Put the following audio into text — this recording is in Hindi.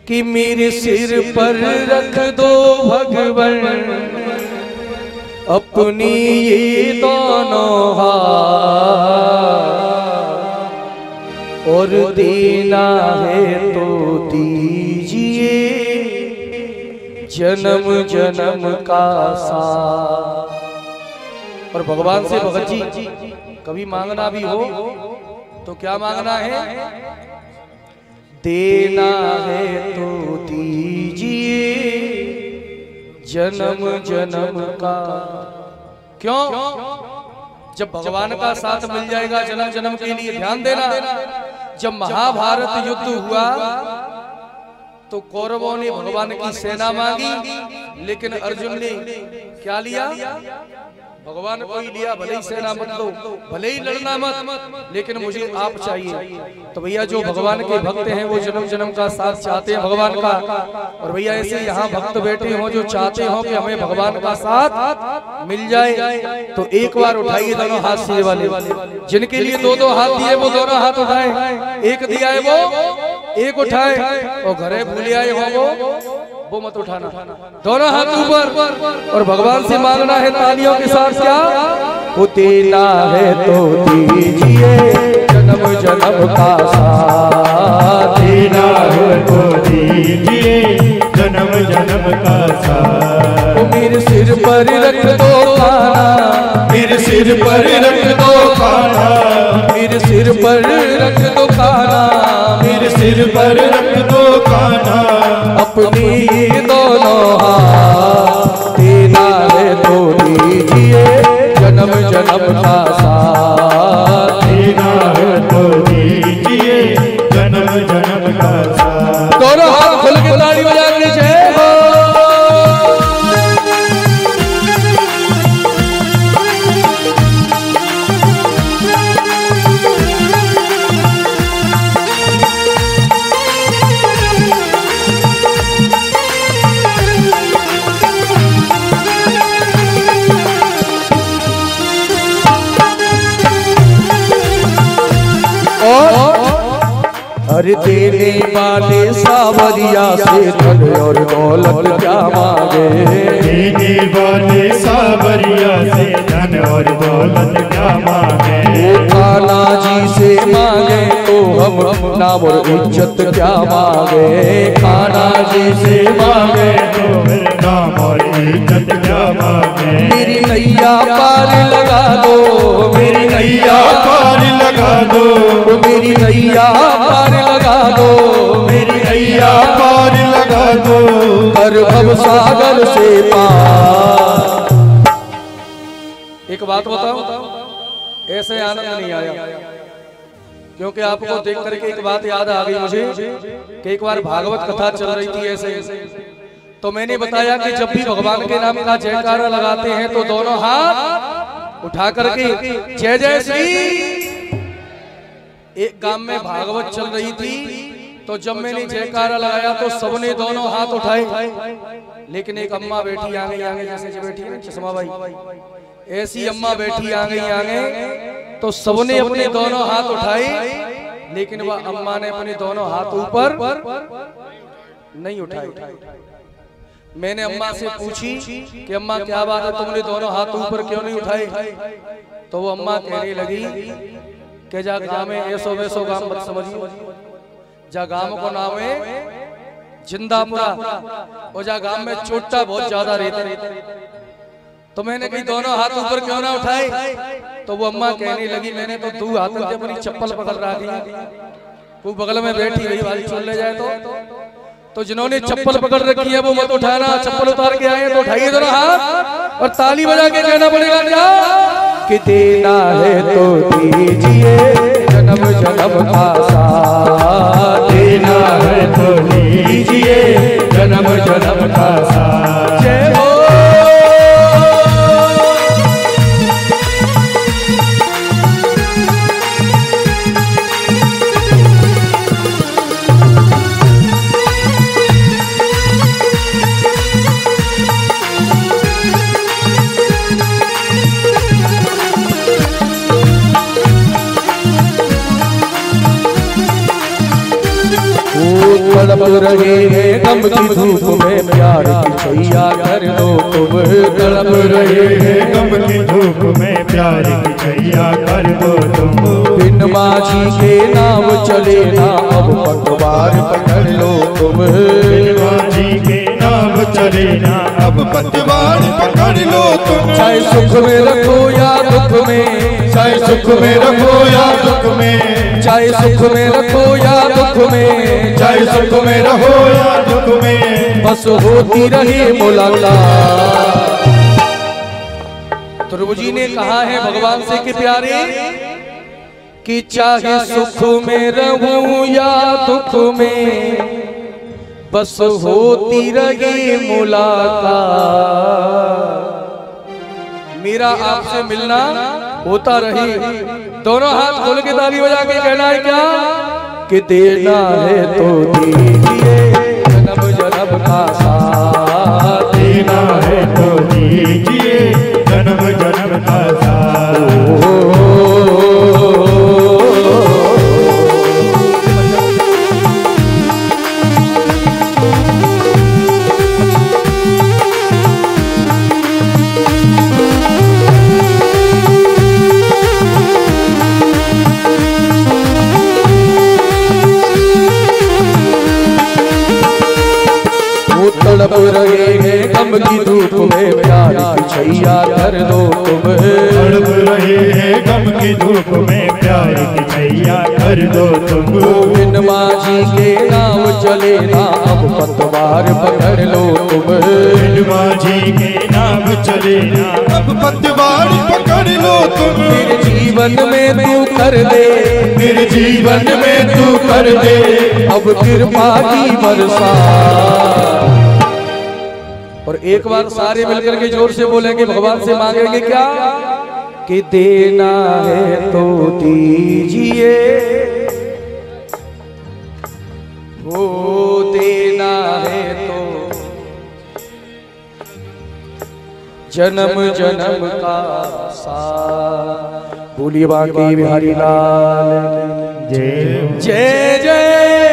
कि मेरे सिर पर रख दो भगवन अपनी ये दोनों हाथ, और देना है तो दीजिए जन्म जन्म का साथ। और भगवान से भगत जी कभी मांगना भी हो तो क्या मांगना है? देना है तो दीजिए जन्म जन्म का। क्यों? जब भगवान का साथ मिल जाएगा जन्म जन्म के लिए। ध्यान देना, जब महाभारत युद्ध हुआ तो कौरवों ने भगवान की सेना मांगी, लेकिन अर्जुन ने क्या लिया? भगवान को ही लिया। भले ही सेना मत लो, भले ही लड़ना मत, लेकिन मुझे आप चाहिए। तो भैया जो भगवान के भक्त हैं वो जन्म जन्म का साथ चाहते हैं भगवान का। और भैया ऐसे यहाँ भक्त बैठे हों जो चाहते हो कि हमें भगवान का साथ मिल जाए, तो एक बार उठाइए दोनों हाथ सीधे वाले। जिनके लिए दो दो हाथ दिए वो दोनों हाथ उठाए। एक दिया है वो एक उठाए, और घरे भूले आए हो वो मत उठाना। दोनों हाथ ऊपर, और भगवान से मांगना है तालियों के साथ। क्या? वो देना है तो दीजिए जन्म जन्म का साथ, देना है तो दीजिए जन्म जन्म का साथ। वो मेरे सिर पर रख दो खाना, मेरे सिर पर रख दो खाना, मेरे सिर पर रख दो खाना, मेरे सिर पर रख दो खाना। अपनी दोनों हाथ, देना है तो दीजिए जन्म जन्म का साथ, देना है तो दीजिए जन्म जन्म का साथ। दोनों हाथ खोल के ताली बजा के जय हो। अरे देने वाले सावरिया से धन और दौलत क्या मांगे? देने वाले सावरिया से धन और दौलत क्या मांगे? वो कान्हा जी से मांगे तो हम नाम और इज्जत क्या मांगे? कान्हा जी से मांगे तो नाम और इज्जत क्या मांगे? मेरी नैया पार लगा दो, मेरी नैया पार लगा दो, मेरी नैया पार लगा दो, मेरी नैया पार लगा दो, कर भव सागर से पार। एक बात बताओ, ऐसे आनंद नहीं आया, क्योंकि आपको देख करके एक बात याद आ गई मुझे कि एक बार भागवत कथा चल रही थी ऐसे, तो मैंने बताया कि जब भी भगवान के नाम का जयकारा लगाते हैं तो दोनों हाथ उठा करके जय जय श्री। एक गांव में भागवत चल रही थी, तो जब मैंने जयकारा लगाया तो सबने दोनों हाथ उठाए, लेकिन एक अम्मा बैठी आगे आगे, जैसे बैठी है चश्मा भाई, ऐसी अम्मा बैठी आगे आगे, तो सबने अपने दोनों हाथ उठाए, लेकिन वह अम्मा ने अपने दोनों हाथ ऊपर नहीं उठाए। मैंने अम्मा से पूछी कि अम्मा क्या बात है, तुमने दोनों हाथ ऊपर क्यों नहीं उठाए? तो वो अम्मा कहने लगी कि जा गाँव में ऐसो वैसो गाँव मत समझिए, जा गाँव को नाम है जिंदापुरा, और जा गाँव में चोटा बहुत ज्यादा रहता। तो मैंने कही दोनों हाथ ऊपर क्यों ना उठाए? तो वो अम्मा कहने लगी मैंने तो 2 हाथ से अपनी चप्पल पकड़ रखी, वो बगल में बैठी रही, वाली चल ले जाए तो जिन्होंने चप्पल पकड़ रखी है वो मत उठाना, चप्पल उतार के आए तो उठाइए दोनों हाथ और ताली बजा के कहना पड़ेगा क्या कि देना है तो दीजिए जन्म जन्म का साथ, देना है तो दीजिए जन्म जन्म का साथ। जय हो। तड़प रहे हैं गम की धूप में प्यार की छैया कर दो तुम। तड़प रहे हैं गम की धूप में प्यार की छैया कर दो तुम। बिन माझी के नाम चले ना अब पतवार पकड़ लो तुम। बिन माझी के नाम चले ना अब पतवार पकड़ लो तुम। चाहे सुख में रखो या दुख में, चाहे सुख में रखो या दुख में, चाहे सुख में रखो या दुख में, चाहे सुख में रहो या दुख में, बस होती रहे मुलाकात। ध्रुव जी ने कहा है भगवान से कि प्यारे कि चाहे सुख में रहूं या दुख में, बस होती रहे मुलाकात। मेरा आपसे मिलना होता रही। दोनों हाथ खोल के ताली बजा के कहना है क्या कि देना है तो दीजिए जन्म जन्म का साथ। देना है तो दीजिए जन्म जन्म का साथ। तड़प रहे हैं गम की धूप में प्यार की छैया कर दो तुम। तड़प रहे हैं गम की धूप में प्यार की छैया कर दो तुम। बिन माझी के नाम चले ना अब पतवार पकड़ लो तुम। बिन माझी के नाम चले ना अब पतवार पकड़ लो तुम। मेरे जीवन में तू कर दे, मेरे जीवन में तू कर दे अब कृपा की बरसात। और एक बार सारे मिलकर के जोर से बोलेंगे, भगवान से मांगेंगे क्या कि देना है तो दीजिए, वो देना है तो जन्म जन्म का साथ। बोलिए बांके बिहारी लाल जय जय जय।